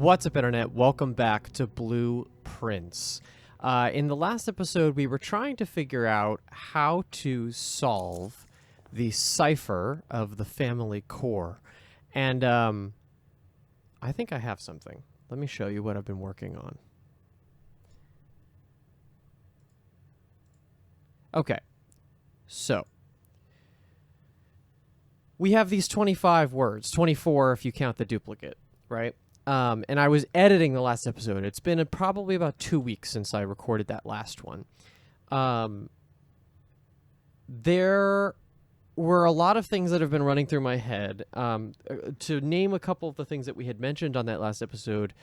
What's up, Internet? Welcome back to Blueprints. In the last episode, we were trying to figure out how to solve the cipher of the family core. And I think I have something. Let me show you what I've been working on. Okay, so we have these 25 words, 24 if you count the duplicate, right? And I was editing the last episode. It's been probably about 2 weeks since I recorded that last one. There were a lot of things that have been running through my head. To name a couple of the things that we had mentioned on that last episode,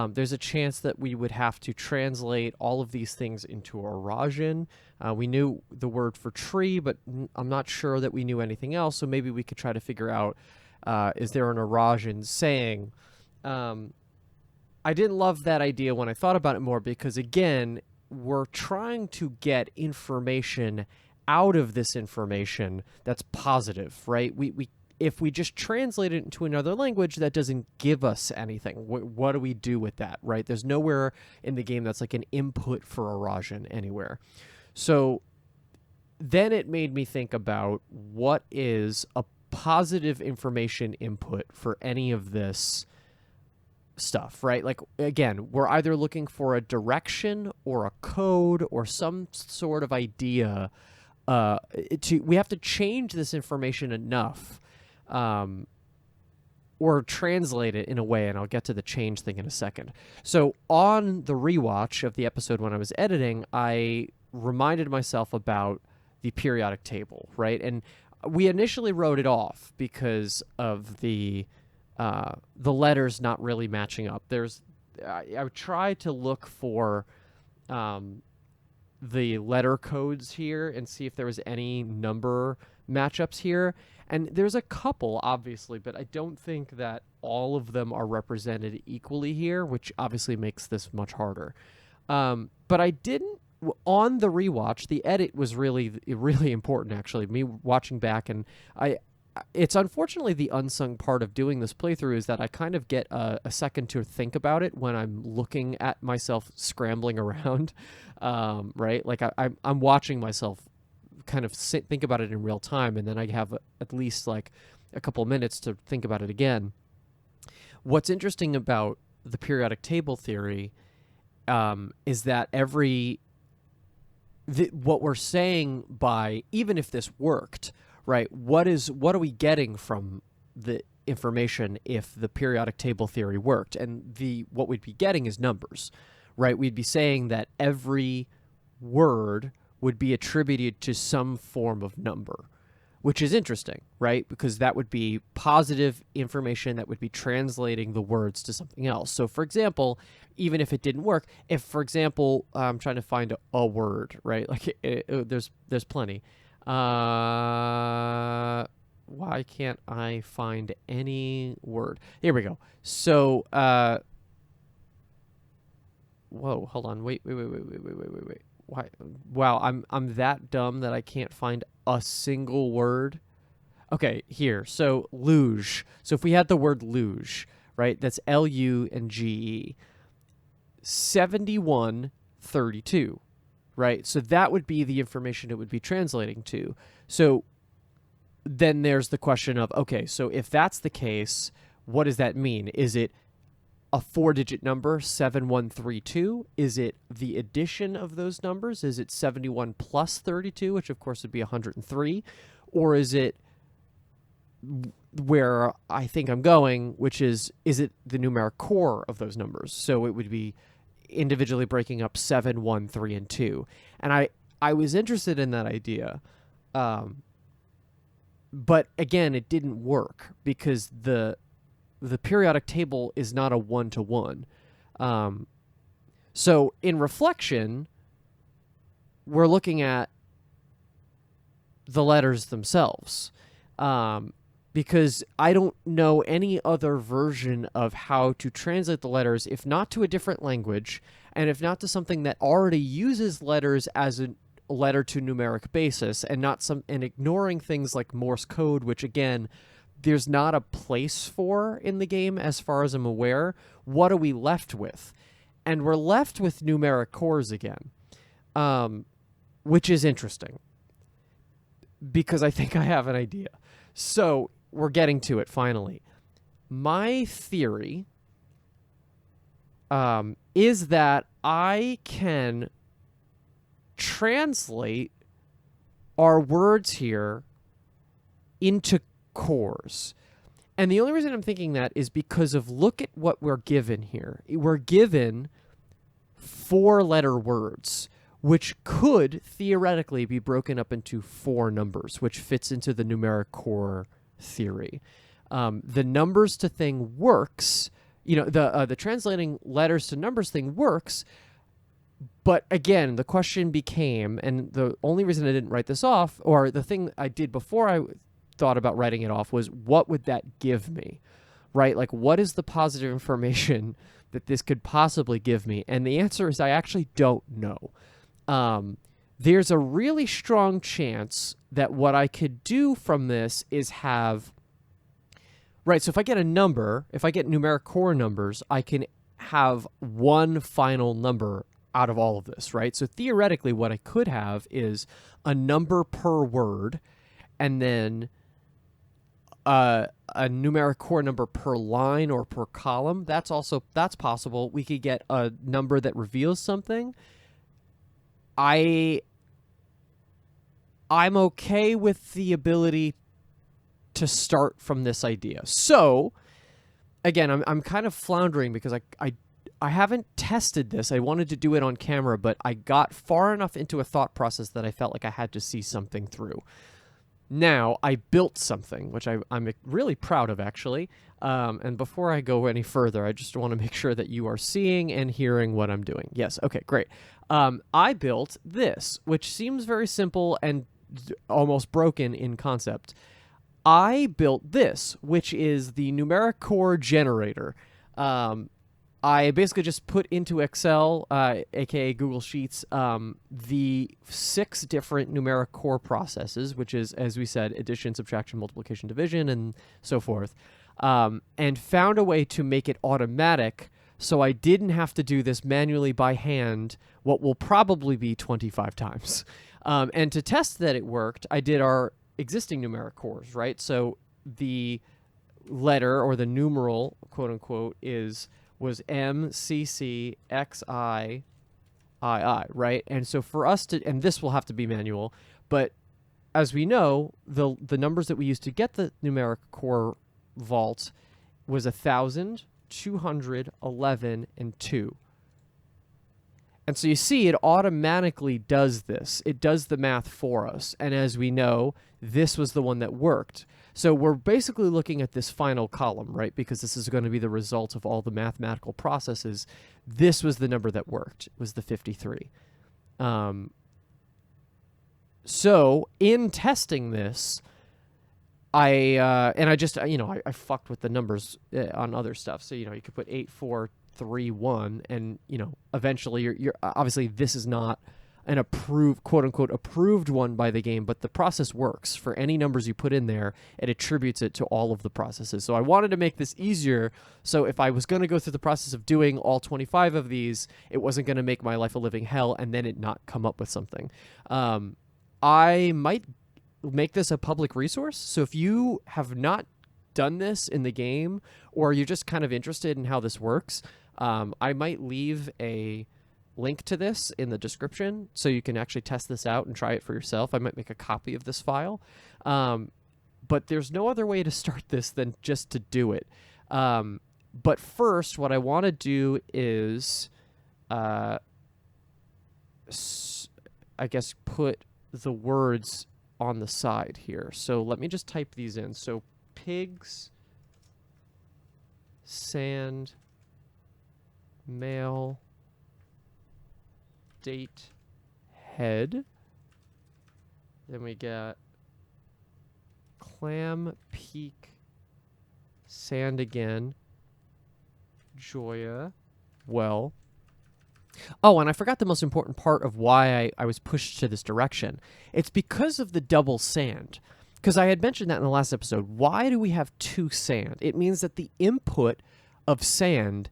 there's a chance that we would have to translate all of these things into Eurasian. We knew the word for tree, but I'm not sure that we knew anything else, so maybe we could try to figure out, is there an Eurasian saying? I didn't love that idea when I thought about it more because, again, we're trying to get information out of this information that's positive, right? If we just translate it into another language, that doesn't give us anything. What do we do with that, right? There's nowhere in the game that's like an input for Eurasian anywhere. So then it made me think about what is a positive information input for any of this stuff, right? Like, again, we're either looking for a direction or a code or some sort of idea. We have to change this information enough or translate it in a way, and I'll get to the change thing in a second. So on the rewatch of the episode when I was editing, I reminded myself about the periodic table, right? And we initially wrote it off because of the letters not really matching up. I would try to look for the letter codes here and see if there was any number matchups here. And there's a couple, obviously, but I don't think that all of them are represented equally here, which obviously makes this much harder. But I didn't, on the rewatch, the edit was really, really important, actually. Me watching back, and it's unfortunately the unsung part of doing this playthrough is that I kind of get a second to think about it when I'm looking at myself scrambling around, right? Like I'm watching myself kind of think about it in real time, and then I have at least like a couple minutes to think about it again. What's interesting about the periodic table theory is that what we're saying by, even if this worked, right, what are we getting from the information if the periodic table theory worked? And what we'd be getting is numbers, right? We'd be saying that every word would be attributed to some form of number, which is interesting, right? Because that would be positive information that would be translating the words to something else. So, for example, even if it didn't work, if, for example, I'm trying to find a word, right? Like there's plenty. Why can't I find any word? Here we go. So, whoa, hold on. Wait. Why? Wow, I'm that dumb that I can't find a single word. Okay, here. So, luge. So if we had the word luge, right? That's L-U-N-G-E. 7132. Right? So that would be the information it would be translating to. So then there's the question of, okay, so if that's the case, what does that mean? Is it a 4-digit number, 7132? Is it the addition of those numbers? Is it 71 plus 32, which of course would be 103? Or is it where I think I'm going, which is it the numeric core of those numbers? So it would be individually breaking up 7, 1, 3, and 2. And I was interested in that idea. But again, it didn't work because the periodic table is not a one-to-one. So in reflection, we're looking at the letters themselves. Because I don't know any other version of how to translate the letters, if not to a different language, and if not to something that already uses letters as a letter to numeric basis, and ignoring things like Morse code, which again there's not a place for in the game as far as I'm aware. What are we left with? And we're left with numeric cores again, which is interesting because I think I have an idea. So we're getting to it finally. My theory is that I can translate our words here into cores. And the only reason I'm thinking that is because of look at what we're given here. We're given 4-letter words, which could theoretically be broken up into 4 numbers, which fits into the numeric core theory. The numbers to thing works. The translating letters to numbers thing works. But again, the question became, and the only reason I didn't write this off, or the thing I did before I thought about writing it off, was what would that give me, right? Like, what is the positive information that this could possibly give me? And the answer is I actually don't know. There's a really strong chance that what I could do from this is have, right, so if I get a number, if I get numeric core numbers, I can have one final number out of all of this, right? So theoretically, what I could have is a number per word, and then a numeric core number per line or per column. That's possible. We could get a number that reveals something. I'm okay with the ability to start from this idea. So again, I'm kind of floundering because I haven't tested this. I wanted to do it on camera, but I got far enough into a thought process that I felt like I had to see something through. Now, I built something, which I'm really proud of, actually. And before I go any further, I just want to make sure that you are seeing and hearing what I'm doing. Yes, okay, great. I built this, which seems very simple and almost broken in concept. I built this, which is the numeric core generator. I basically just put into Excel, aka Google Sheets, the 6 different numeric core processes, which is, as we said, addition, subtraction, multiplication, division, and so forth, and found a way to make it automatic so I didn't have to do this manually by hand, what will probably be 25 times. And to test that it worked, I did our existing numeric cores, right? So the letter, or the numeral, quote unquote, was M, C, C, X, I, right? And so for us to, and this will have to be manual, but as we know, the numbers that we used to get the numeric core vault was 1,000, 200, 11, and 2. And so you see, it automatically does this. It does the math for us. And as we know, this was the one that worked. So we're basically looking at this final column, right? Because this is going to be the result of all the mathematical processes. This was the number that worked. It was the 53. So in testing this, I fucked with the numbers on other stuff. So, you could put 8, 4, 3, 1, and, eventually you're obviously this is not an approved, quote unquote, approved one by the game, but the process works. For any numbers you put in there, it attributes it to all of the processes. So I wanted to make this easier. So if I was going to go through the process of doing all 25 of these, it wasn't going to make my life a living hell and then it not come up with something. I might make this a public resource. So if you have not done this in the game, or you're just kind of interested in how this works, I might leave a link to this in the description so you can actually test this out and try it for yourself. I might make a copy of this file. But there's no other way to start this than just to do it. But first, what I want to do is, I guess, put the words on the side here. So let me just type these in. So pigs, sand, male, date, head. Then we got clam, peak, sand again, Joya, well. Oh, and I forgot the most important part of why I was pushed to this direction. It's because of the double sand. because I had mentioned that in the last episode. Why do we have 2 sand? It means that the input of sand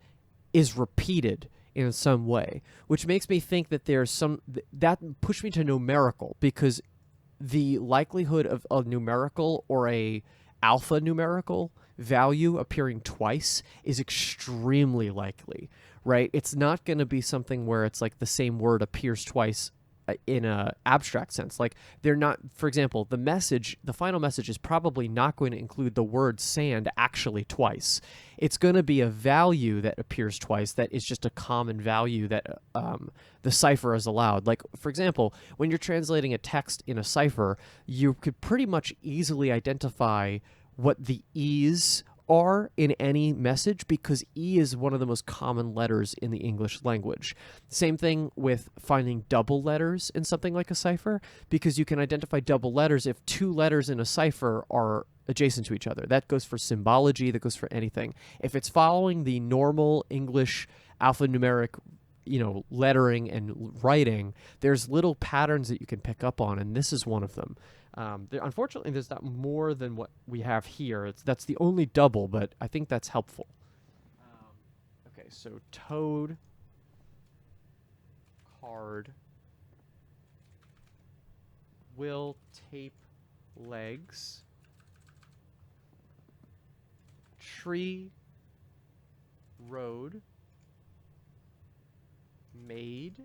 is repeated in some way, which makes me think that there's some that pushed me to numerical, because the likelihood of a numerical or a alphanumerical value appearing twice is extremely likely, right? It's not going to be something where it's like the same word appears twice in a abstract sense. Like, they're not, for example, the final message is probably not going to include the word sand actually twice. It's going to be a value that appears twice that is just a common value that the cipher is allowed. Like, for example, when you're translating a text in a cipher, you could pretty much easily identify what the E's are in any message, because E is one of the most common letters in the English language. Same thing with finding double letters in something like a cipher, because you can identify double letters if 2 letters in a cipher are adjacent to each other. That goes for symbology, that goes for anything. If it's following the normal English alphanumeric, lettering and writing, there's little patterns that you can pick up on, and this is one of them. Unfortunately, there's not more than what we have here. That's the only double, but I think that's helpful. Okay, so toad, card, will tape legs, tree, road, made,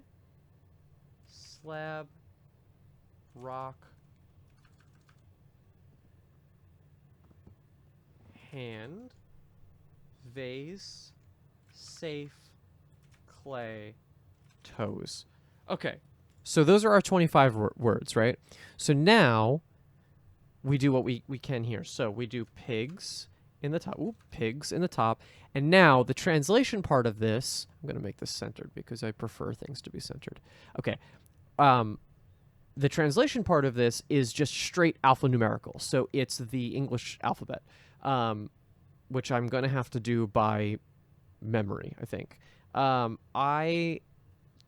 slab, rock, hand, vase, safe, clay, toes. Okay, so those are our 25 words, right? So now we do what we can here. So we do pigs in the top. Ooh, pigs in the top. And now the translation part of this, I'm going to make this centered because I prefer things to be centered. Okay. The translation part of this is just straight alphanumerical. So it's the English alphabet, which I'm going to have to do by memory, I think. I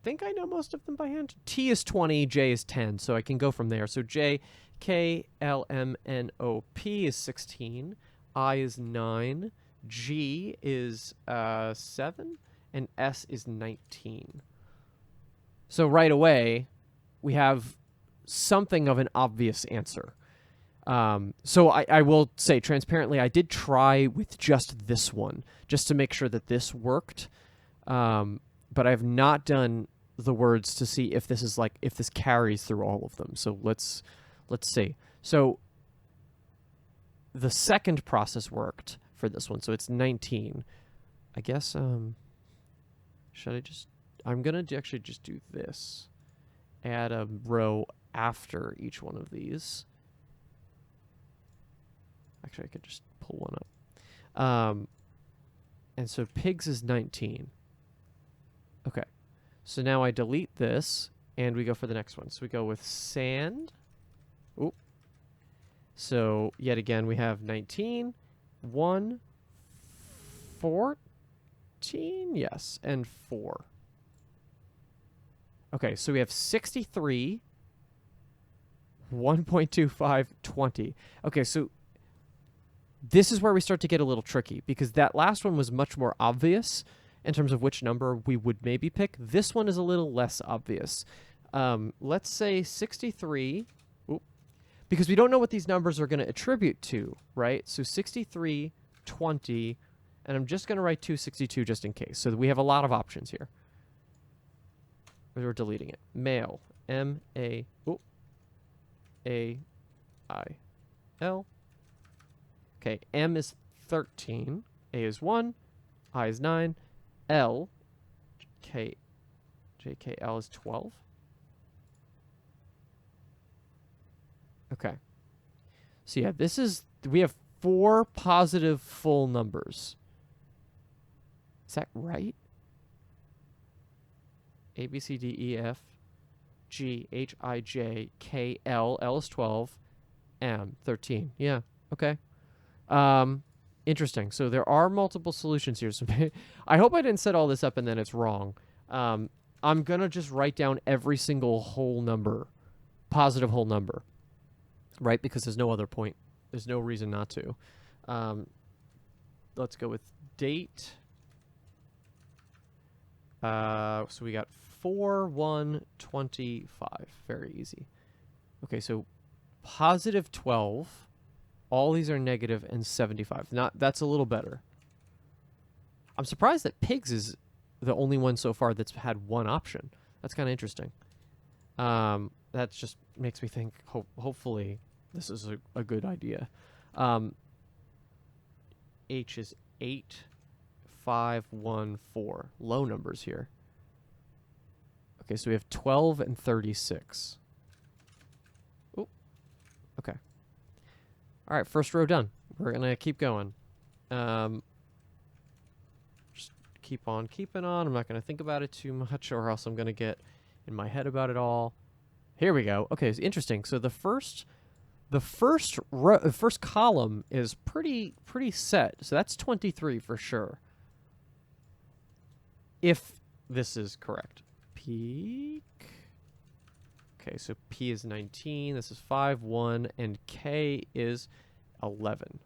think I know most of them by hand. T is 20, J is 10, so I can go from there. So J, K, L, M, N, O, P is 16, I is 9, G is 7, and S is 19. So right away, we have something of an obvious answer. So I will say transparently, I did try with just this one, just to make sure that this worked. But I have not done the words to see if this is if this carries through all of them. So let's see. So the second process worked for this one. So it's 19. I guess, should I just, I'm going to actually just do this. Add a row after each one of these. Actually, I could just pull one up. And so pigs is 19. Okay. So now I delete this, and we go for the next one. So we go with sand. Oop. So yet again, we have 19, 1, 14, yes, and 4. Okay, so we have 63, 1.25, 20. Okay, so this is where we start to get a little tricky, because that last one was much more obvious in terms of which number we would maybe pick. This one is a little less obvious. Let's say 63, because we don't know what these numbers are going to attribute to, right? So 63, 20, and I'm just going to write 262 just in case. So we have a lot of options here. We're deleting it. Male, M-A-A-I-L. Okay, M is 13, A is 1, I is 9, L, K, JKL is 12. Okay. So yeah, we have 4 positive full numbers. Is that right? A, B, C, D, E, F, G, H, I, J, K, L, L is 12, M, 13. Yeah, okay. Interesting. So there are multiple solutions here. So I hope I didn't set all this up and then it's wrong. I'm going to just write down every single whole number, positive whole number. right? Because there's no other point. There's no reason not to. Let's go with date. So we got 4, 1, 25. Very easy. Okay, so positive 12. All these are negative and 75. That's a little better. I'm surprised that pigs is the only one so far that's had one option. That's kind of interesting. That just makes me think, hopefully, this is a good idea. H is 8, 5, 1, 4. Low numbers here. Okay, so we have 12 and 36. Oh, okay. All right, first row done. We're going to keep going. Just keep on keeping on. I'm not going to think about it too much, or else I'm going to get in my head about it all. Here we go. Okay, it's interesting. So the first column is pretty set. So that's 23 for sure. If this is correct. Peak. Okay, so P is 19. This is 5, 1, and K is 11.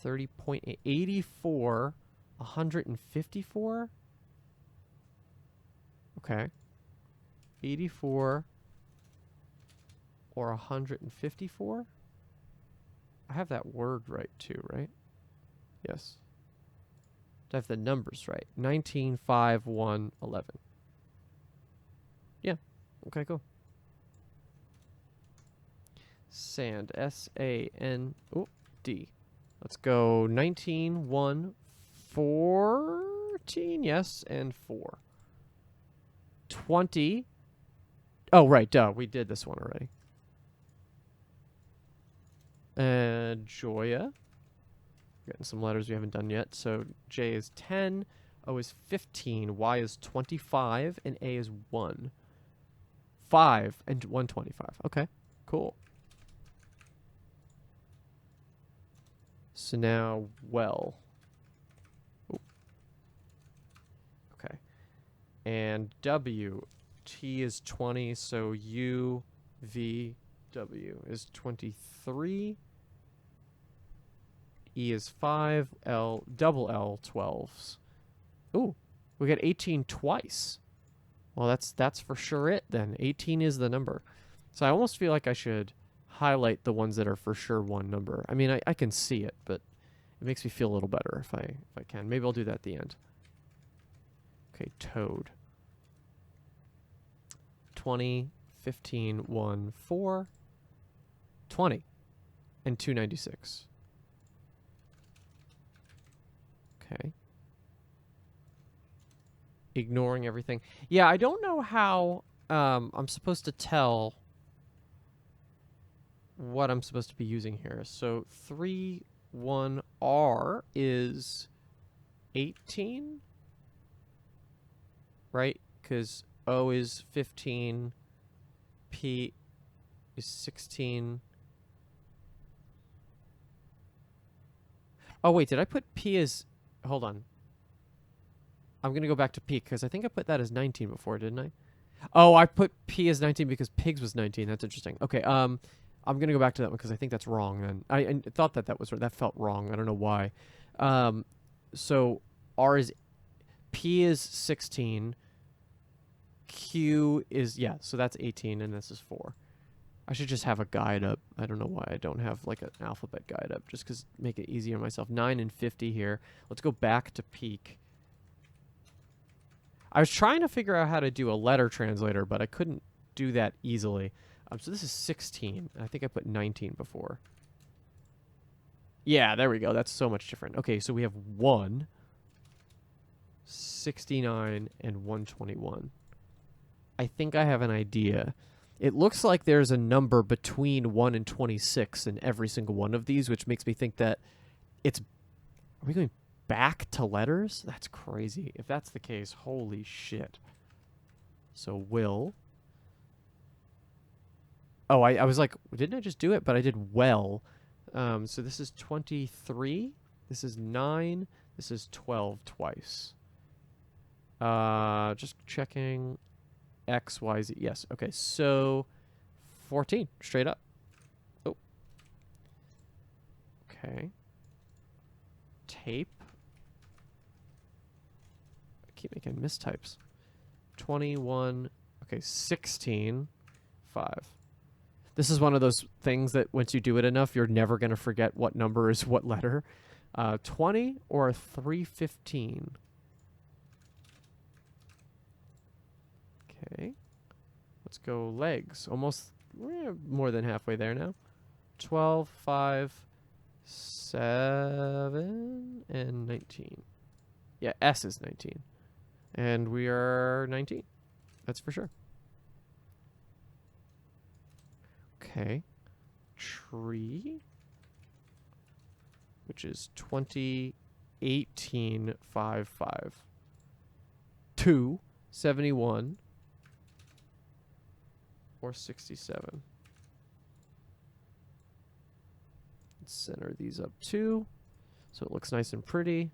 30.8, 84, 154. Okay. 84 or 154? I have that word right too, right? Yes. I have the numbers right. 19, 5, 1, 11. Yeah. Okay, cool. Sand. S-A-N-D. Let's go 19, 1, 14. Yes, and 4. 20. Oh, right. Duh. We did this one already. Joya. Getting some letters we haven't done yet. So J is 10, O is 15, Y is 25, and A is 1. 5 and 125. Okay, cool. So now well. Ooh. Okay. And W, T is 20, so U, V, W is 23. E is 5, L, double L, 12s. Ooh, we got 18 twice. Well, that's for sure it then. 18 is the number. So I almost feel like I should highlight the ones that are for sure one number. I mean, I can see it, but it makes me feel a little better if I can. Maybe I'll do that at the end. Okay, toad. 20, 15, 1, 4, 20, and 296. Okay. Ignoring everything. Yeah, I don't know how I'm supposed to tell what I'm supposed to be using here. So 3, 1, R is 18, right? Because O is 15, P is 16. Oh, wait, did I put P as... Hold on. I'm going to go back to P because I think I put that as 19 before, didn't I? Oh, I put P as 19 because pigs was 19. That's interesting. Okay, I'm going to go back to that one because I think that's wrong then. I thought that was that felt wrong. I don't know why. So R is... P is 16. Q is... Yeah, so that's 18 and this is 4. I should just have a guide up. I don't know why I don't have like an alphabet guide up, just because make it easier on myself. 9 and 50 here. Let's go back to peak. I was trying to figure out how to do a letter translator, but I couldn't do that easily. So this is 16. I think I put 19 before. Yeah, there we go. That's so much different. Okay, so we have 1, 69, and 121. I think I have an idea. It looks like there's a number between 1 and 26 in every single one of these, which makes me think that it's... Are we going back to letters? That's crazy. If that's the case, holy shit. So will... Oh, I was like, didn't I just do it? But I did well. So this is 23. This is 9. This is 12 twice. Just checking... X, Y, Z. Yes. Okay. So 14, straight up. Oh. Okay. Tape. I keep making mistypes. 21. Okay, 16. 5. This is one of those things that once you do it enough, you're never going to forget what number is what letter. 20 or 315. Okay. Let's go legs. Almost more than halfway there now. 12, 5, 7, and 19. Yeah, S is 19. And we are 19. That's for sure. Okay. Tree, which is 20, 18, 5, 5. 2, 71, or 67. Let's center these up too, so it looks nice and pretty.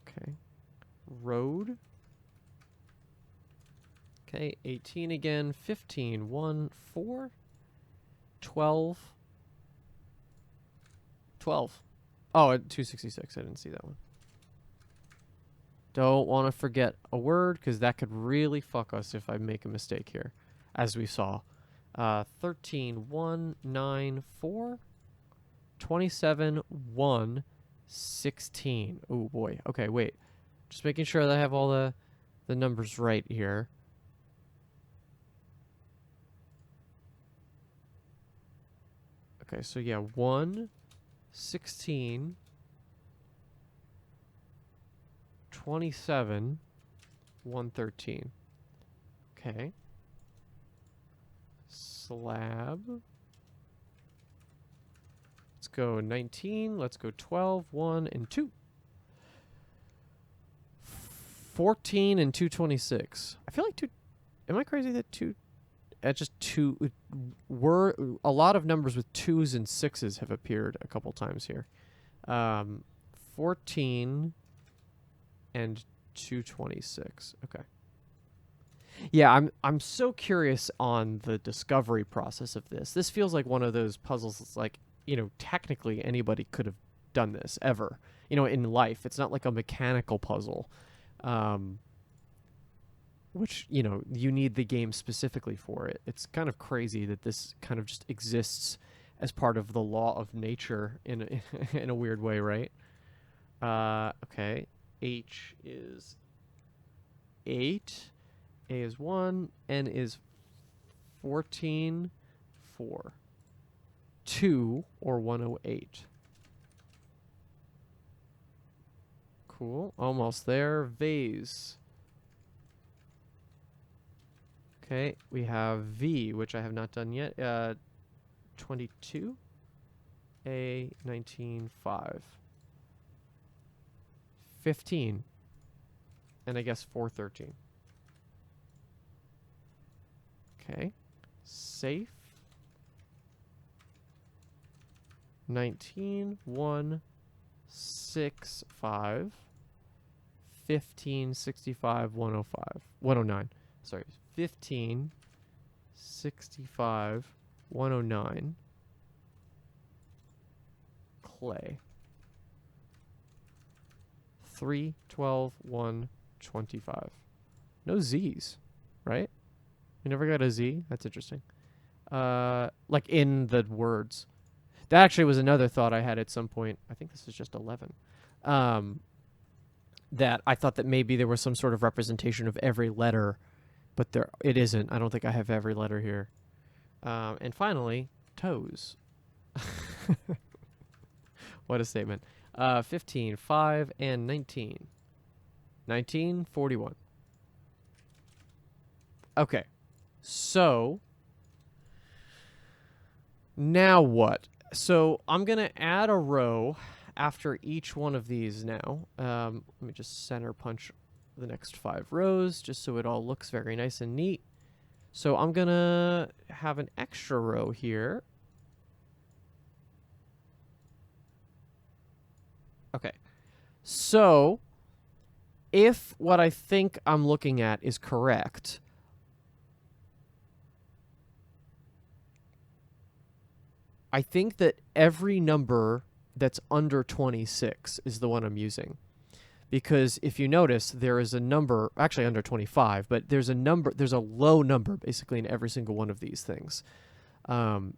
Okay. Road. Okay, 18 again, 15, 1, 4, 12. 12. Oh, 266. I didn't see that one. Don't want to forget a word, because that could really fuck us if I make a mistake here, as we saw. 13, 1, 9, 4, 27, 1, 16. Oh, boy. Okay, wait. Just making sure that I have all the numbers right here. Okay, so yeah, 1, 16, 27, 113. Okay. Slab. Let's go 19. Let's go 12, 1, and 2. 14 and 226. I feel like am I crazy that just two were a lot of numbers with 2s and 6s have appeared a couple times here. 14 and 226. Okay. Yeah, I'm so curious on the discovery process of this. This feels like one of those puzzles that's like, technically anybody could have done this ever. In life. It's not like a mechanical puzzle. Which, you need the game specifically for it. It's kind of crazy that this kind of just exists as part of the law of nature in a weird way, right? Okay. H is 8. A is 1. N is 14. 4. 2 or 108. Cool. Almost there. Vase. Okay, we have V, which I have not done yet. 22. A, 19, 5. 15. And I guess 413. Okay. Safe. 19, 1, 6, 5. 15, 65, 105. 109. Sorry. 15, 65, 109. Clay. 3, 12, 1, 25. No Z's, right? You never got a Z? That's interesting. Like in the words. That actually was another thought I had at some point. I think this is just 11. That I thought that maybe there was some sort of representation of every letter, but it isn't. I don't think I have every letter here. And finally, toes. What a statement. 15, 5, and 19. 1941. Okay. So, now what? So, I'm going to add a row after each one of these now. Let me just center punch the next 5 rows just so it all looks very nice and neat. So, I'm going to have an extra row here. Okay. So, if what I think I'm looking at is correct, I think that every number that's under 26 is the one I'm using. Because if you notice, there is a number, actually under 25, but there's a low number basically in every single one of these things. And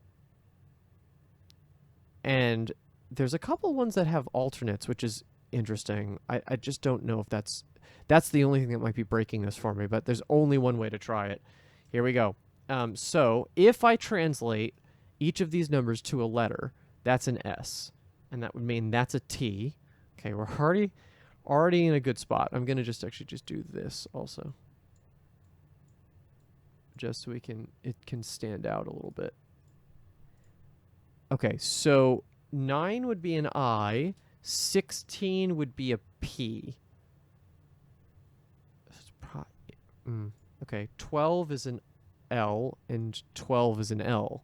there's a couple ones that have alternates, which is interesting. I just don't know if that's the only thing that might be breaking this for me, but there's only one way to try it. Here we go. So if I translate each of these numbers to a letter, that's an S, and that would mean that's a T. Okay, we're already in a good spot. I'm gonna just do this also, just so it can stand out a little bit. Okay, so 9 would be an I, 16 would be a P. Okay, 12 is an L, and 12 is an L.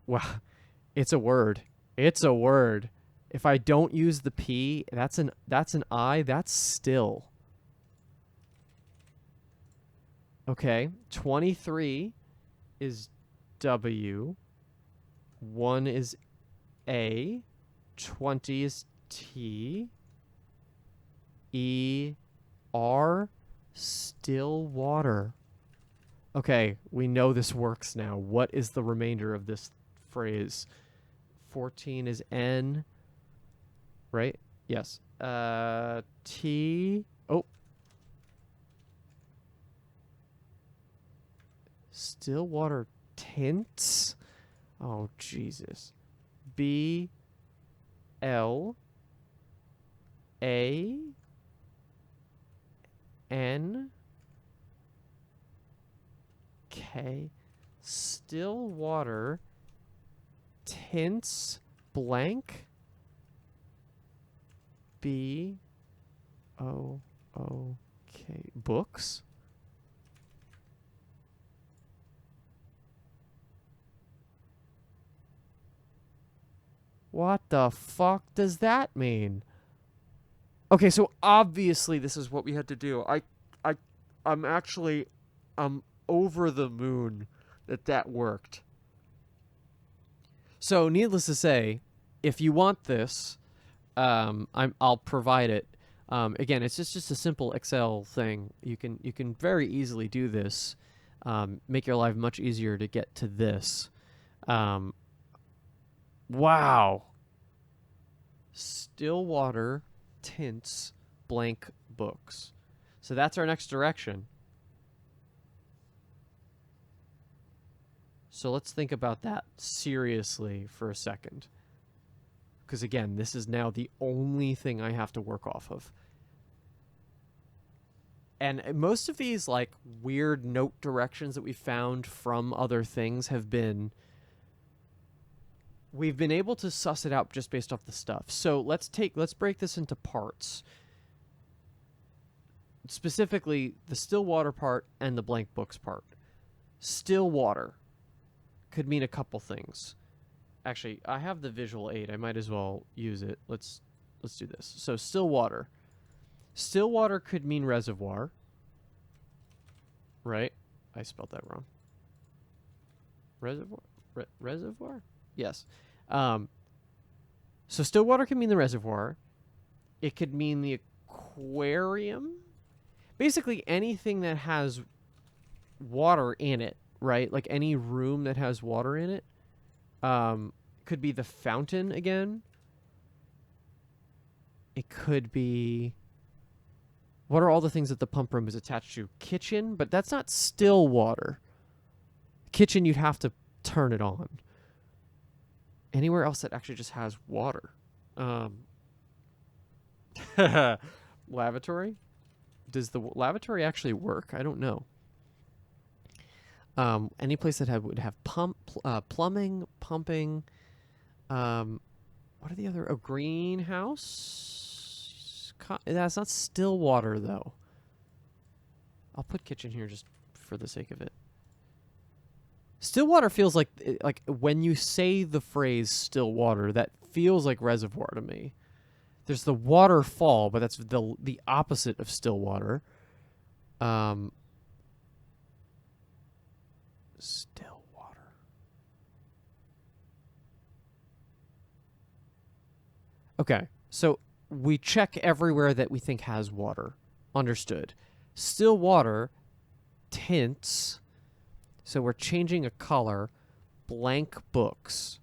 Wow, it's a word. It's a word. If I don't use the P, that's an I, that's still. Okay, 23 is W. 1 is A. 20 is T. E. R. Still water. Okay, we know this works now. What is the remainder of this phrase? 14 is N. Right? Yes. T. Oh. Still water tints. Oh, Jesus. B. L. A. N. K. Still water tints blank. B. O. O. K. Books. What the fuck does that mean? Okay, so obviously this is what we had to do. I'm over the moon that worked. So needless to say, if you want this, I'll provide it. Again, it's just a simple Excel thing. You can very easily do this. Make your life much easier to get to this. Wow. Stillwater tints blank books. So that's our next direction. So let's think about that seriously for a second. Because again, this is now the only thing I have to work off of. And most of these like weird note directions that we found from other things we've been able to suss it out just based off the stuff. So let's break this into parts. Specifically, the still water part and the blank books part. Still water could mean a couple things. Actually, I have the visual aid. I might as well use it. Let's do this. So still water. Still water could mean reservoir. Right? I spelled that wrong. Reservoir? Reservoir? Yes. So still water can mean the reservoir. It could mean the aquarium. Basically anything that has water in it, right? Like any room that has water in it. Could be the fountain again. It could be... What are all the things that the pump room is attached to? Kitchen, but that's not still water. Kitchen, you'd have to turn it on. Anywhere else that actually just has water. Lavatory? Does the lavatory actually work? I don't know. Any place that would have plumbing, pumping. What are the other? A greenhouse? That's not still water, though. I'll put kitchen here just for the sake of it. Still water feels like when you say the phrase still water, that feels like reservoir to me. There's the waterfall, but that's the opposite of still water. Still water. Okay, so we check everywhere that we think has water. Understood. Still water, tints. So we're changing a color. Blank books.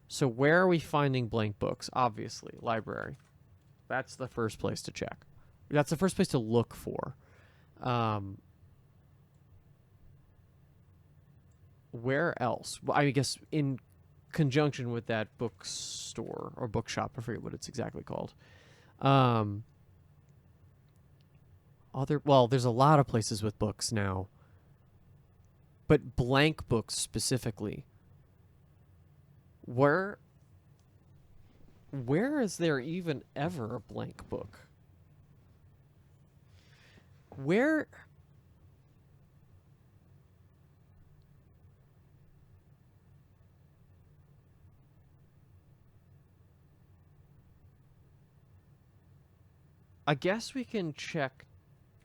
So where are we finding blank books? Obviously, library. That's the first place to check. That's the first place to look for. Where else? Well, I guess in conjunction with that bookstore or bookshop. I forget what it's exactly called. There's a lot of places with books now, but blank books specifically. Where is there even ever a blank book? Where? I guess we can check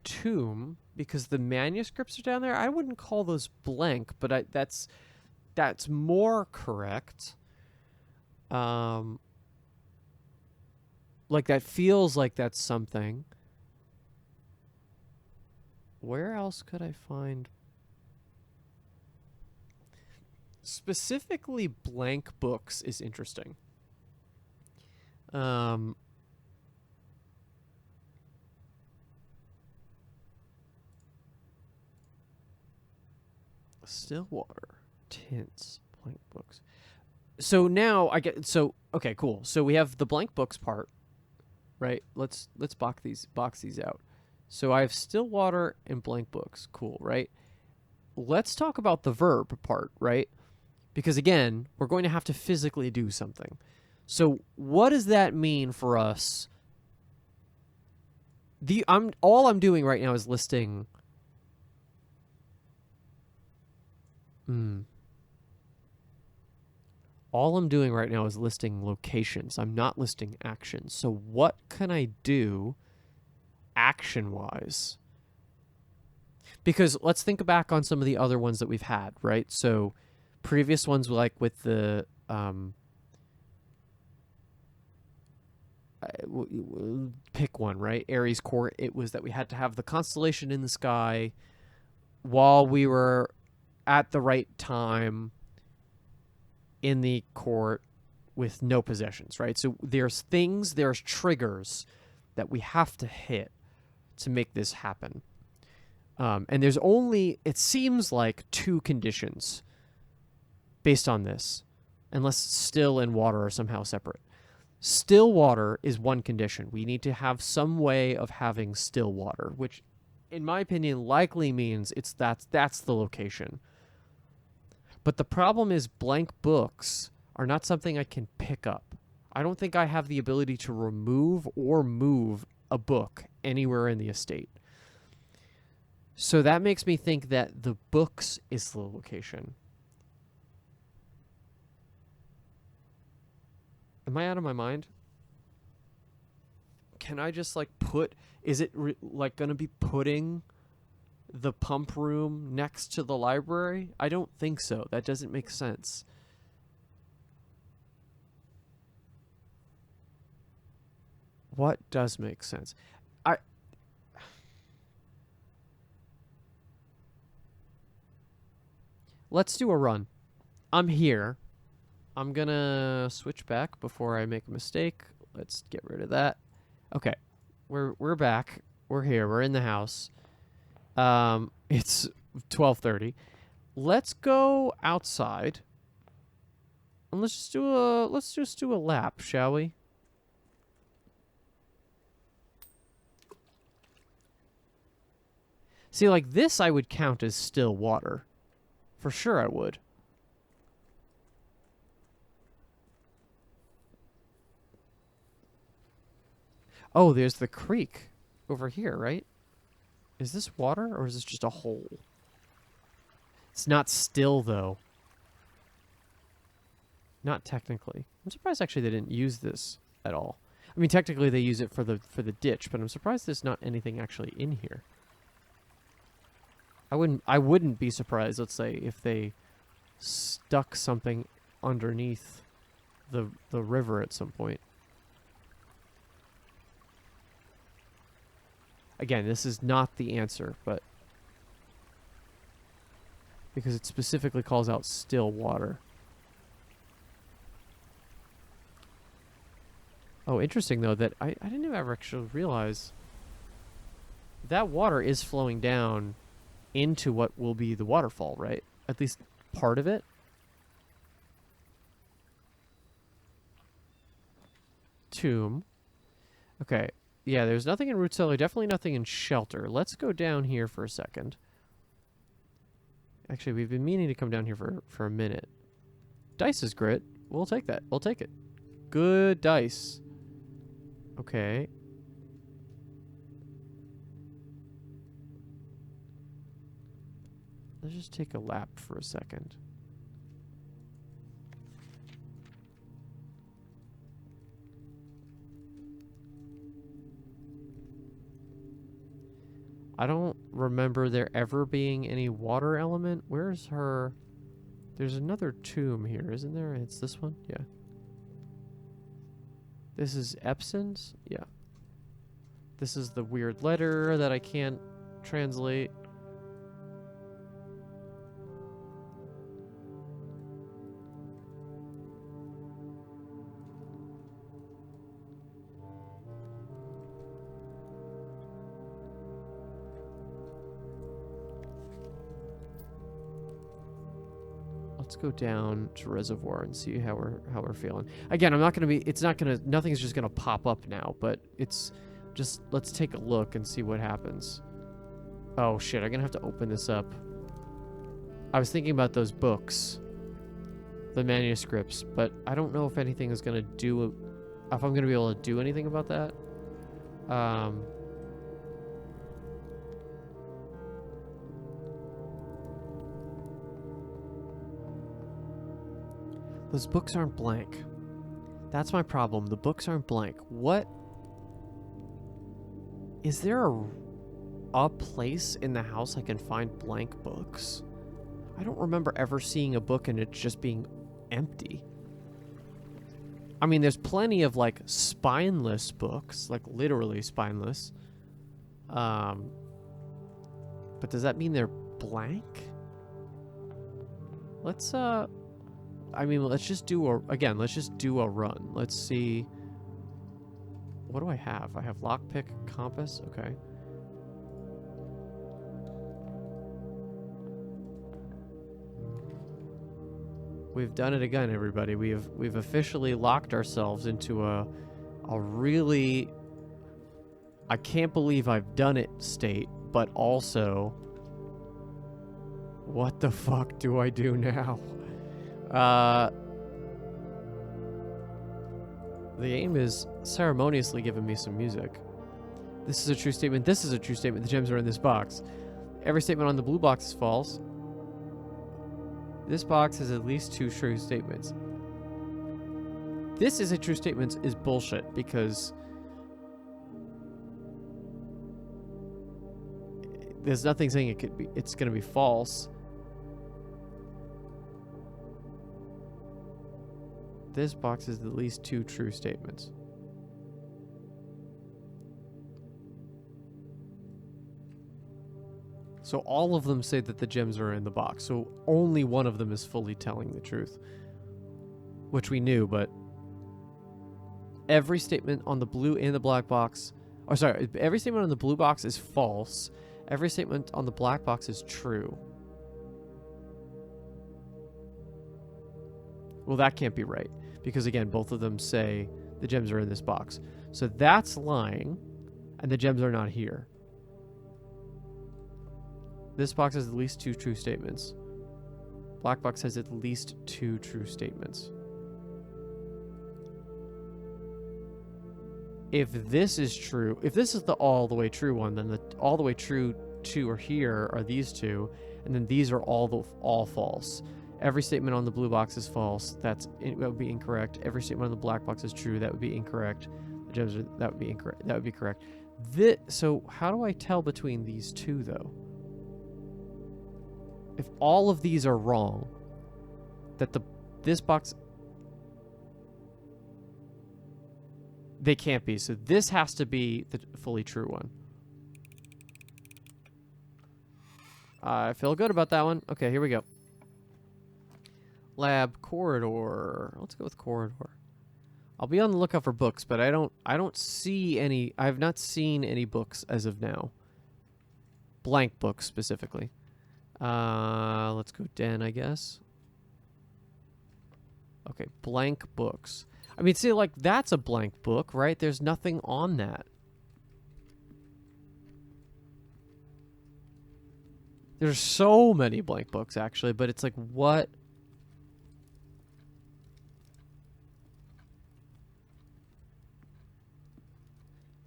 Tomb because the manuscripts are down there. I wouldn't call those blank, but that's more correct. Like that feels like that's something. Where else could I find specifically blank books is interesting. Stillwater, tints, blank books. So now I get okay, cool. So we have the blank books part, right? Let's box these out. So I have Stillwater and blank books. Cool, right? Let's talk about the verb part, right? Because again, we're going to have to physically do something. So what does that mean for us? All I'm doing right now is listing all I'm doing right now is listing locations. I'm not listing actions. So what can I do action-wise? Because let's think back on some of the other ones that we've had, right? So previous ones like with the pick one, right? Aries Court. It was that we had to have the constellation in the sky while we were at the right time in the court with no possessions, right? So there's triggers that we have to hit to make this happen. And there's only, it seems like, 2 conditions based on this, unless still and water are somehow separate. Still water is one condition. We need to have some way of having still water, which, in my opinion, likely means that's the location. But the problem is blank books are not something I can pick up. I don't think I have the ability to remove or move a book anywhere in the estate. So that makes me think that the books is the location. Am I out of my mind? Can I just is it going to be putting the pump room next to the library? I don't think so. That doesn't make sense. What does make sense? Let's do a run. I'm here. I'm gonna switch back before I make a mistake. Let's get rid of that. Okay. We're back. We're here. We're in the house. It's 12:30. Let's go outside. And let's just do a lap, shall we? See, like this I would count as still water. For sure I would. Oh, there's the creek over here, right? Is this water or is this just a hole? It's not still, though. Not technically. I'm surprised actually they didn't use this at all. I mean, technically they use it for the ditch, but I'm surprised there's not anything actually in here. I wouldn't be surprised, let's say, if they stuck something underneath the river at some point. Again, this is not the answer, but because it specifically calls out still water. Oh, interesting, though, that I didn't ever actually realize that water is flowing down into what will be the waterfall, right? At least part of it. Tomb. Okay. Yeah, there's nothing in root cellar, definitely nothing in shelter. Let's go down here for a second. Actually, we've been meaning to come down here for a minute. Dice is grit. We'll take that. We'll take it. Good dice. Okay. Let's just take a lap for a second. I don't remember there ever being any water element. Where's her... There's another tomb here, isn't there? It's this one? Yeah. This is Epson's? Yeah. This is the weird letter that I can't translate. Let's go down to reservoir and see how we're feeling. Again, I'm not gonna be. It's not gonna. Nothing's just gonna pop up now. But it's just. Let's take a look and see what happens. Oh shit! I'm gonna have to open this up. I was thinking about those books, the manuscripts, but I don't know if anything is gonna do. If I'm gonna be able to do anything about that. Those books aren't blank. That's my problem. The books aren't blank. What? Is there a place in the house I can find blank books? I don't remember ever seeing a book and it just being empty. I mean, there's plenty of, like, spineless books. Like, literally spineless. But does that mean they're blank? Let's, I mean, let's just do a run. Let's see. What do I have? I have lockpick, compass. Okay. We've done it again, everybody. We've officially locked ourselves into a really, I can't believe I've done it state, but also, what the fuck do I do now? The game is ceremoniously giving me some music. This is a true statement. This is a true statement. The gems are in this box. Every statement on the blue box is false. This box has at least 2 true statements. This is a true statement is bullshit because there's nothing saying it's going to be false. This box has at least 2 true statements. So all of them say that the gems are in the box. So only one of them is fully telling the truth. Which we knew, but every statement on the blue and the black box... Oh, sorry. Every statement on the blue box is false. Every statement on the black box is true. Well, that can't be right. Because, again, both of them say the gems are in this box. So that's lying, and the gems are not here. This box has at least 2 true statements. Black box has at least 2 true statements. If this is true, if this is the all the way true one, then the all the way true 2 are here are these 2, and then these are all false. Every statement on the blue box is false. That would be incorrect. Every statement on the black box is true. That would be incorrect. The gems are, that would be incorrect. That would be correct. So how do I tell between these 2 though? If all of these are wrong, that this box, they can't be. So this has to be the fully true one. I feel good about that one. Okay, here we go. Lab corridor. Let's go with corridor. I'll be on the lookout for books, but I don't see any. I have not seen any books as of now. Blank books specifically. Let's go den, I guess. Okay, blank books. I mean, see, like, that's a blank book, right? There's nothing on that. There's so many blank books, actually, but it's like, what?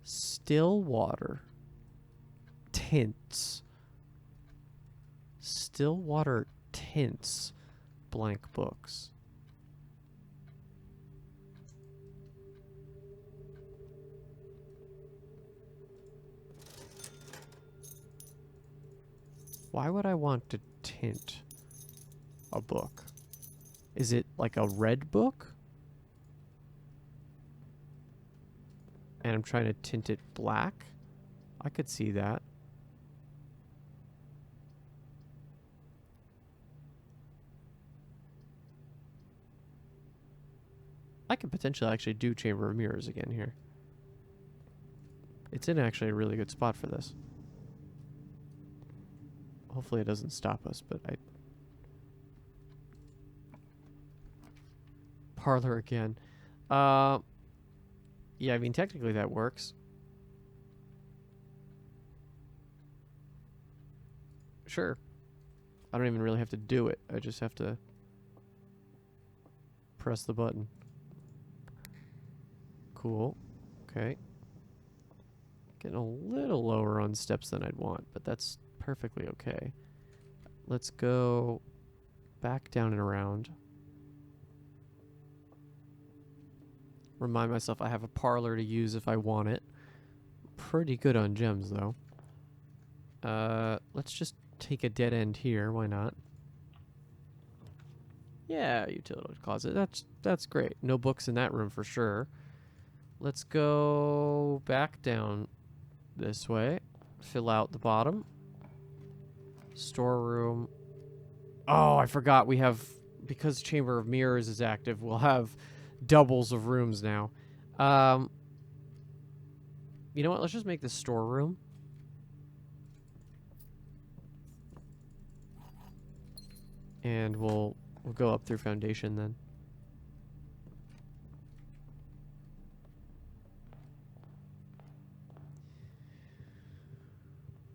Still water. Tints. Still water tints. Blank books. Why would I want to tint a book? Is it like a red book? And I'm trying to tint it black? I could see that. I could potentially actually do Chamber of Mirrors again here. It's in actually a really good spot for this. Hopefully it doesn't stop us, but Parlor again. Yeah, I mean, technically that works. Sure. I don't even really have to do it. I just have to press the button. Cool. Okay. Getting a little lower on steps than I'd want, but that's perfectly okay. Let's go back down and around. Remind myself I have a parlor to use if I want it. Pretty good on gems, though. Let's just take a dead end here. Why not? Yeah, utility closet. That's great. No books in that room for sure. Let's go back down this way. Fill out the bottom. Storeroom. Oh, I forgot we have, because Chamber of Mirrors is active, we'll have doubles of rooms now. You know what? Let's just make this storeroom. And we'll go up through foundation then.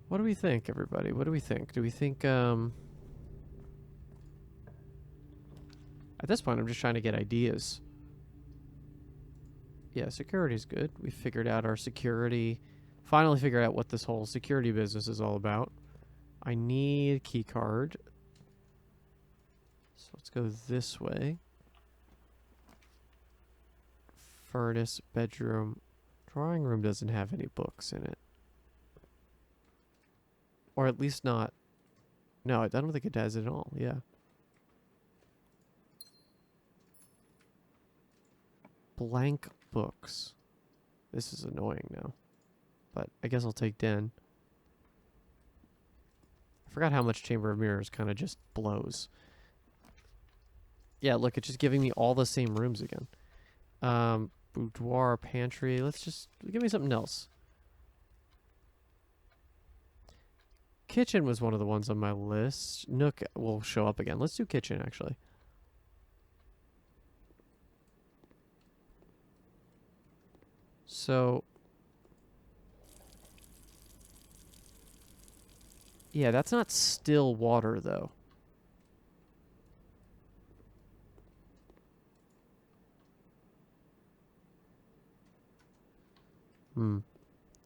What do we think, everybody? What do we think? Do we think, at this point, I'm just trying to get ideas. Yeah, security's good. We figured out our security. Finally figured out what this whole security business is all about. I need a key card. So let's go this way. Furnace, bedroom. Drawing room doesn't have any books in it. Or at least not. No, I don't think it does at all. Yeah. Blank books. This is annoying now. But I guess I'll take den. I forgot how much Chamber of Mirrors kind of just blows. Yeah, look, it's just giving me all the same rooms again. Boudoir, pantry. Let's just give me something else. Kitchen was one of the ones on my list. Nook will show up again. Let's do kitchen, actually. So, yeah, that's not still water, though.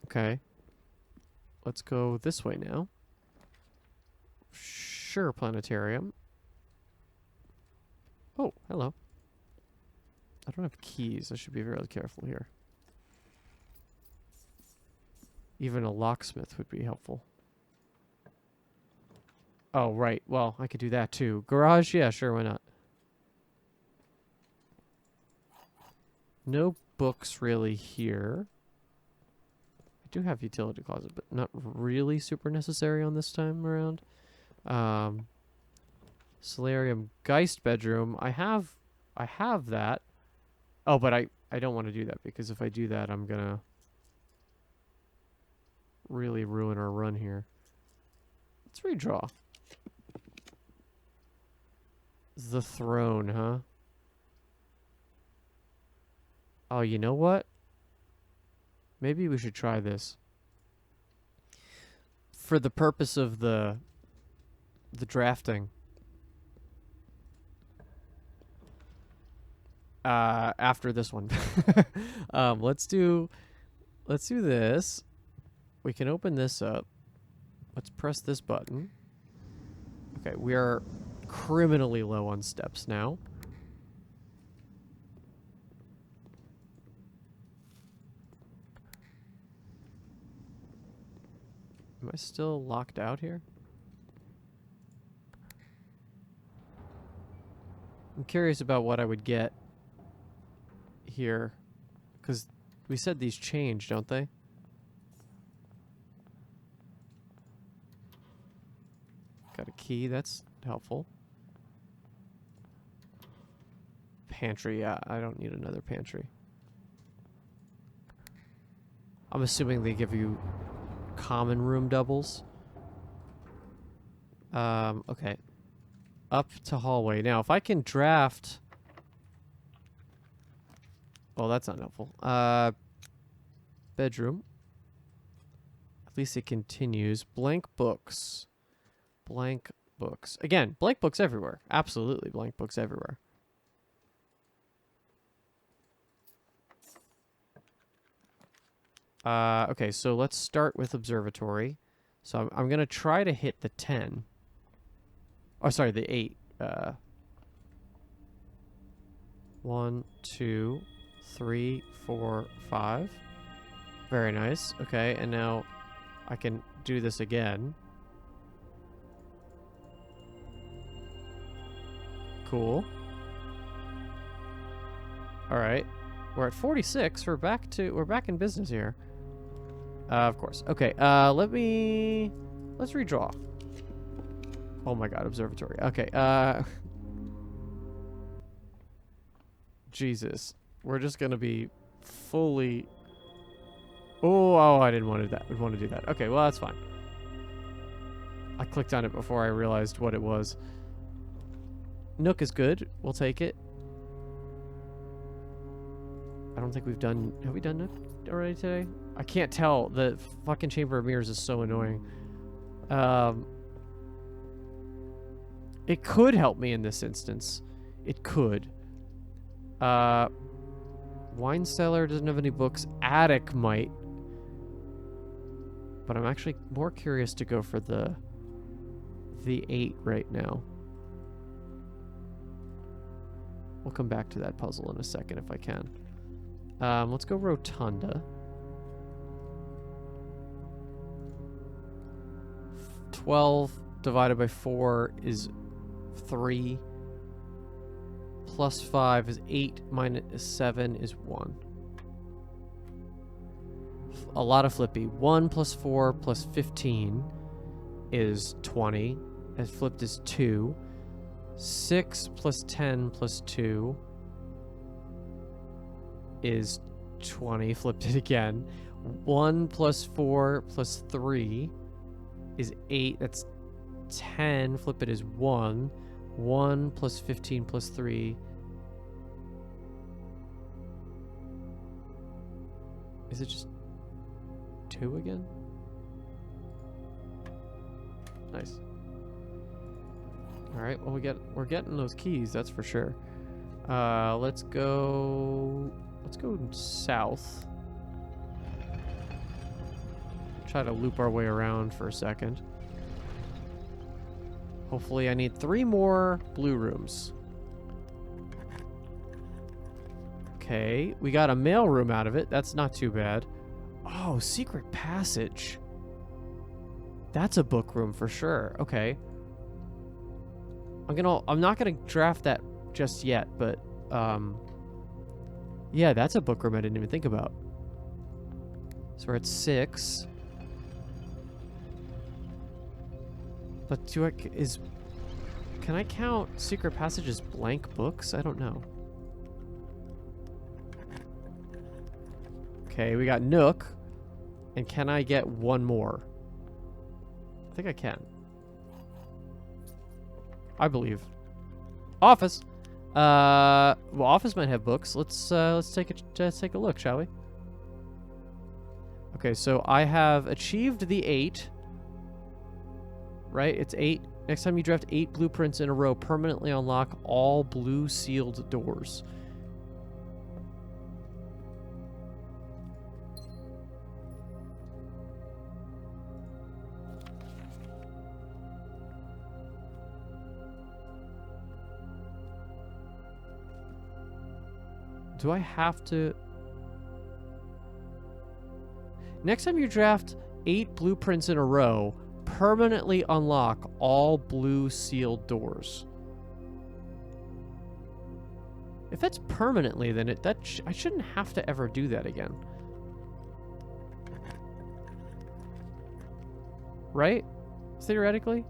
Okay. Let's go this way now. Sure, planetarium. Oh, hello. I don't have keys. I should be really careful here. Even a locksmith would be helpful. Oh, right. Well, I could do that too. Garage? Yeah, sure, why not? No books really here. I do have utility closet, but not really super necessary on this time around. Solarium Geist bedroom. I have that. Oh, but I don't want to do that because if I do that, I'm gonna really ruin our run here. Let's redraw. The throne, huh? Oh, you know what? Maybe we should try this. For the purpose of the drafting. After this one. Let's do this. We can open this up. Let's press this button. Okay, we are criminally low on steps now. Am I still locked out here? I'm curious about what I would get here. Because we said these change, don't they? Got a key, that's helpful. Pantry, yeah, I don't need another pantry. I'm assuming they give you common room doubles. Okay. Up to hallway. Now, if I can draft... Well, that's not helpful. Bedroom. At least it continues. Blank books. Blank books. Again, blank books everywhere. Absolutely blank books everywhere. Okay, so let's start with observatory. So I'm going to try to hit the 10. Oh, sorry, the 8. 1, 2, 3, 4, 5. Very nice. Okay, and now I can do this again. Cool. All right. We're at 46. We're back in business here. Of course. Okay. Let's redraw. Oh my god, observatory. Okay. Jesus. We're just going to be fully... Oh, I didn't want to do that. Okay, well, that's fine. I clicked on it before I realized what it was. Nook is good. We'll take it. I don't think we've done... Have we done Nook already today? I can't tell. The fucking Chamber of Mirrors is so annoying. It could help me in this instance. It could. Wine cellar doesn't have any books. Attic might. But I'm actually more curious to go for the 8 right now. We'll come back to that puzzle in a second if I can. Let's go Rotunda. 12 divided by 4 is 3. Plus 5 is 8. Minus 7 is 1. A lot of flippy. 1 plus 4 plus 15 is 20. As flipped is 2. 6 plus 10 plus 2 is 20. Flipped it again. 1 plus 4 plus 3 is 8. That's 10. Flip it is 1. 1 plus 15 plus 3 is it just 2 again? Nice. All right. Well, we're getting those keys. That's for sure. Let's go south. Try to loop our way around for a second. Hopefully I need 3 more blue rooms. Okay, we got a mail room out of it. That's not too bad. Oh, secret passage. That's a book room for sure. Okay. I'm not gonna draft that just yet, but yeah, that's a book room I didn't even think about. So we're at 6. But can I count secret passages blank books? I don't know. Okay, we got Nook. And can I get one more? I think I can. I believe. Office. Well, office might have books. Let's take a look, shall we? Okay, so I have achieved the 8. Right? It's 8. Next time you draft 8 blueprints in a row, permanently unlock all blue sealed doors. Do I have to... Next time you draft 8 blueprints in a row, permanently unlock all blue sealed doors. If that's permanently, then I shouldn't have to ever do that again. Right? Theoretically?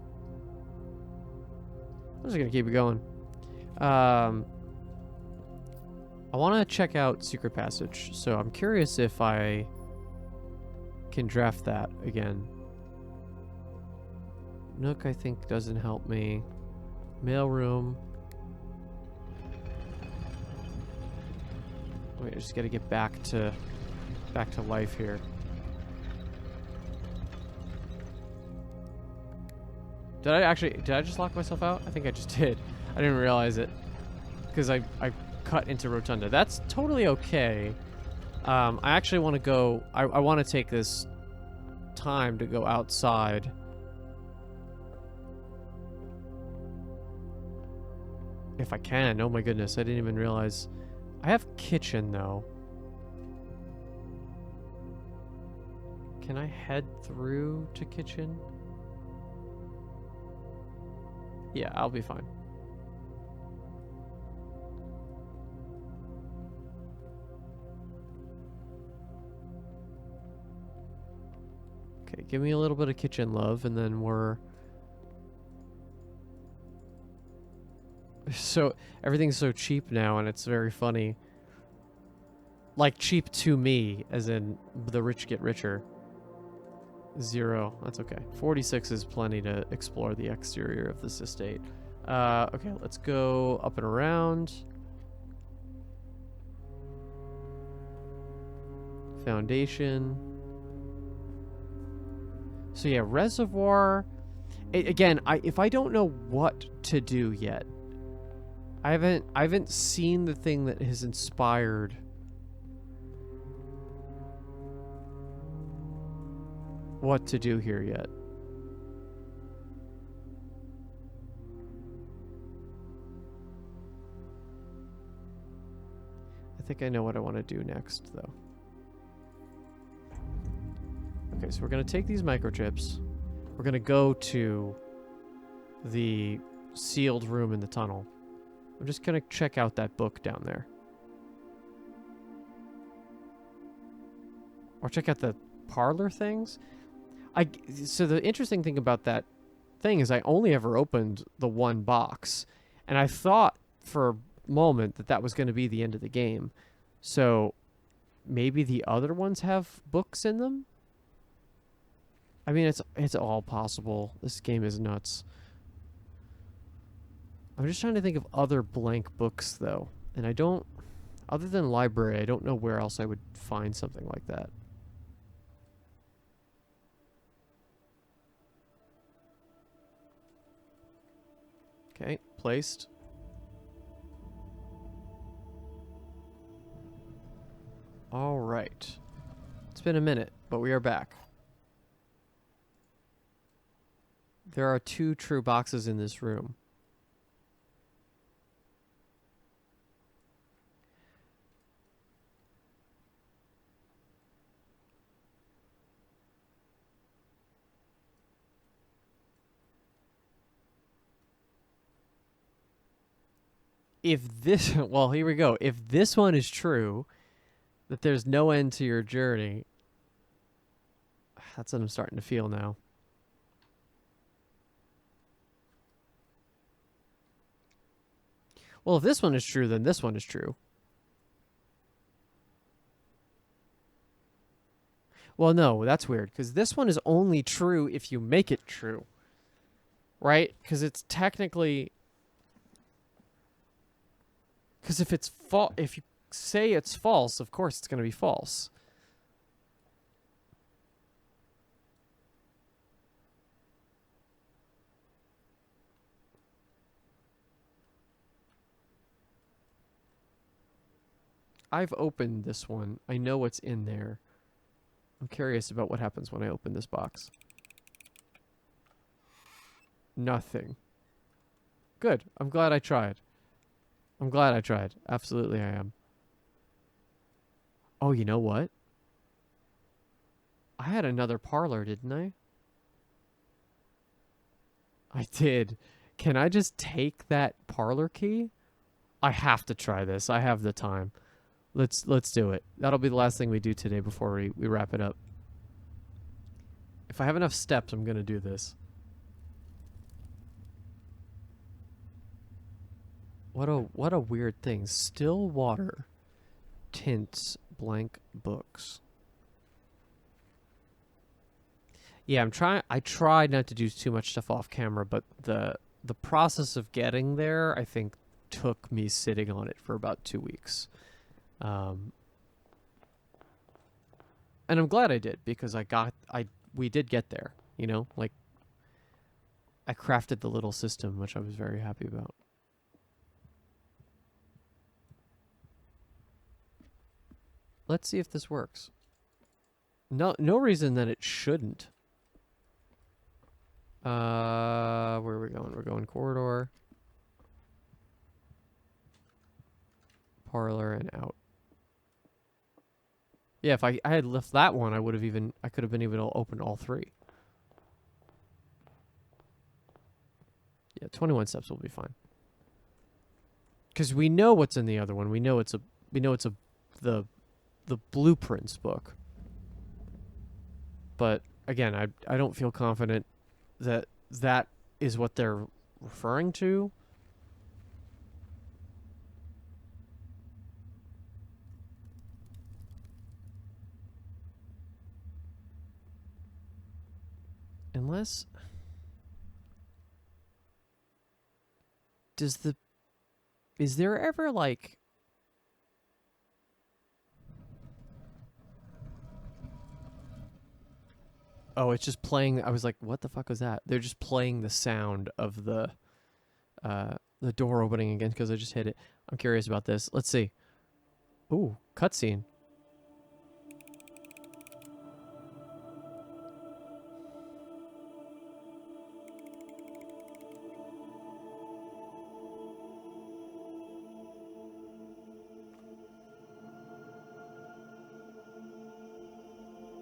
I'm just gonna keep it going. I want to check out Secret Passage, so I'm curious if I can draft that again. Nook, I think, doesn't help me. Mailroom. Wait, I just gotta get back to life here. Did I just lock myself out? I think I just did. I didn't realize it. Because I cut into Rotunda. That's totally okay. I actually want to go... I want to take this time to go outside. If I can. Oh my goodness, I didn't even realize. I have kitchen, though. Can I head through to kitchen? Yeah, I'll be fine. Okay, give me a little bit of kitchen love, and then we're... So, everything's so cheap now, and it's very funny. Like, cheap to me, as in the rich get richer. 0, that's okay. 46 is plenty to explore the exterior of this estate. Okay, let's go up and around. Foundation. So yeah, reservoir. Again, if I don't know what to do yet, I haven't seen the thing that has inspired what to do here yet. I think I know what I want to do next, though. Okay, so we're going to take these microchips. We're going to go to the sealed room in the tunnel. I'm just going to check out that book down there. Or check out the parlor things. So the interesting thing about that thing is I only ever opened the one box. And I thought for a moment that that was going to be the end of the game. So maybe the other ones have books in them? I mean, it's all possible. This game is nuts. I'm just trying to think of other blank books, though. And I don't... Other than library, I don't know where else I would find something like that. Okay, placed. All right. It's been a minute, but we are back. There are 2 true boxes in this room. If this... Well, here we go. If this one is true, that there's no end to your journey, that's what I'm starting to feel now. Well, if this one is true, then this one is true. Well, no, that's weird, because this one is only true if you make it true. Right? Because it's technically... Because if it's if you say it's false, of course it's going to be false. I've opened this one. I know what's in there. I'm curious about what happens when I open this box. Nothing. Good. I'm glad I tried. I'm glad I tried. Absolutely I am. Oh, you know what? I had another parlor, didn't I? I did. Can I just take that parlor key? I have to try this. I have the time. Let's do it. That'll be the last thing we do today before we wrap it up. If I have enough steps, I'm going to do this. What a weird thing. Still water tints blank books. Yeah, I tried not to do too much stuff off camera, but the process of getting there, I think, took me sitting on it for about 2 weeks. And I'm glad I did, because we did get there, you know? Like, I crafted the little system, which I was very happy about. Let's see if this works. No reason that it shouldn't. Where are we going? We're going corridor. Parlor and out. Yeah, if I had left that one, I could have been able to open all three. Yeah, 21 steps will be fine. Because we know what's in the other one. We know the blueprints book. But again, I don't feel confident that that is what they're referring to. Unless... Is there ever, like... Oh, it's just playing... I was like, what the fuck was that? They're just playing the sound of the door opening again because I just hit it. I'm curious about this. Let's see. Ooh, cutscene.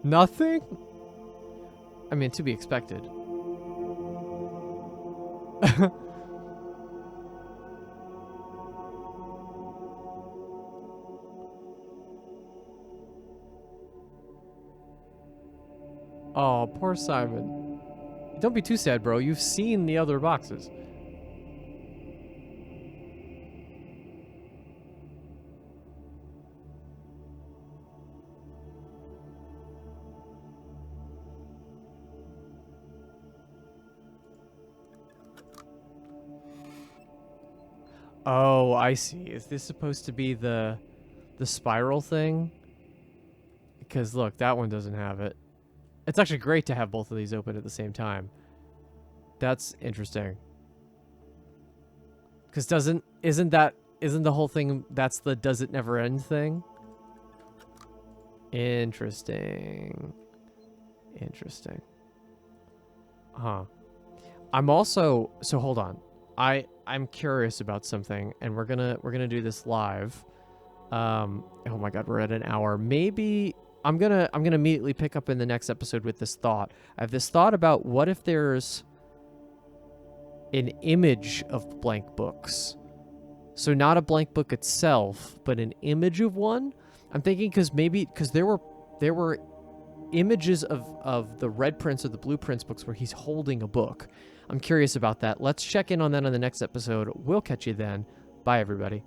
Nothing? I mean, to be expected. Oh, poor Simon. Don't be too sad, bro. You've seen the other boxes. Oh, I see. Is this supposed to be the spiral thing? Because look, that one doesn't have it. It's actually great to have both of these open at the same time. That's interesting. Because isn't the whole thing, that's the does it never end thing? Interesting. Interesting. Huh. I'm also, so hold on. I'm curious about something, and we're gonna do this live. Oh my god, we're at an hour. Maybe I'm gonna immediately pick up in the next episode with this thought. I have this thought about what if there's an image of blank books. So not a blank book itself, but an image of one. I'm thinking because there were images of the red prints or the blueprints books where he's holding a book. I'm curious about that. Let's check in on that on the next episode. We'll catch you then. Bye, everybody.